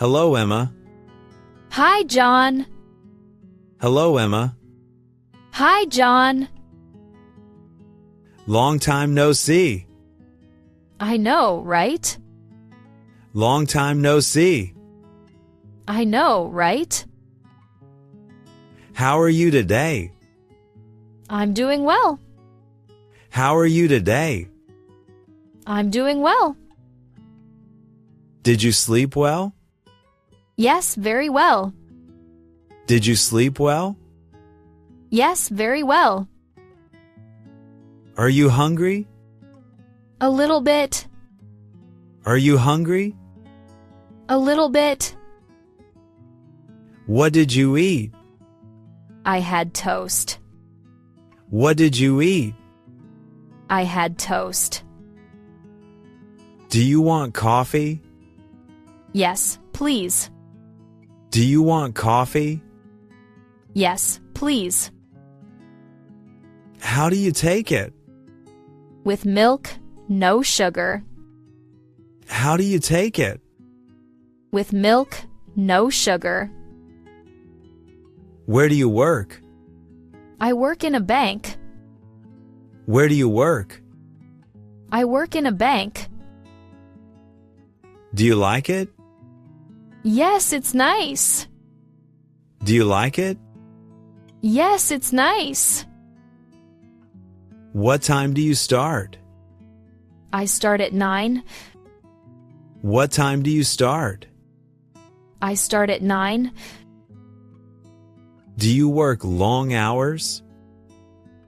Hello, Emma. Hi, John. Hello, Emma. Hi, John. Long time no see. I know, right? Long time no see. I know, right? How are you today? I'm doing well. How are you today? I'm doing well. Did you sleep well? Yes, very well. Did you sleep well? Yes, very well. Are you hungry? A little bit. Are you hungry? A little bit. What did you eat? I had toast. What did you eat? I had toast. Do you want coffee? Yes, please. Do you want coffee? Yes, please. How do you take it? With milk, no sugar. How do you take it? With milk, no sugar. Where do you work? I work in a bank. Where do you work? I work in a bank. Do you like it? Yes, it's nice. Do you like it? Yes, it's nice. What time do you start? I start at 9. What time do you start? I start at 9. Do you work long hours?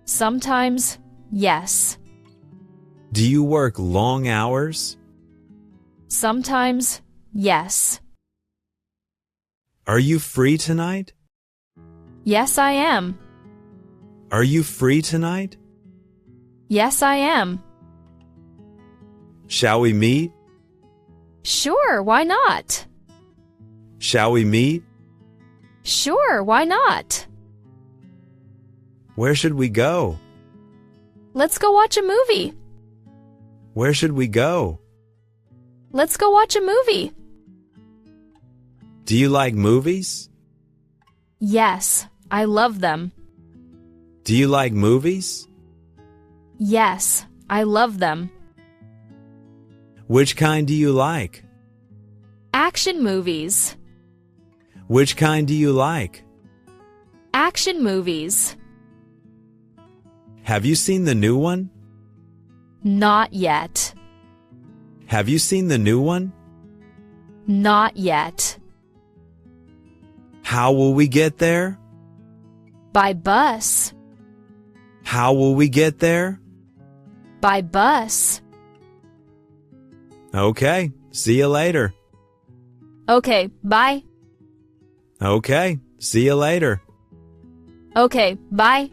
Sometimes, yes. Do you work long hours? Sometimes, yes. Are you free tonight? Yes, I am. Are you free tonight? Yes, I am. Shall we meet? Sure, why not? Shall we meet? Sure, why not? Where should we go? Let's go watch a movie. Where should we go? Let's go watch a movie. Do you like movies? Yes, I love them. Do you like movies? Yes, I love them. Which kind do you like? Action movies. Which kind do you like? Action movies. Have you seen the new one? Not yet. Have you seen the new one? Not yet. How will we get there? By bus. How will we get there? By bus. Okay, see you later. Okay, bye. Okay, see you later. Okay, bye.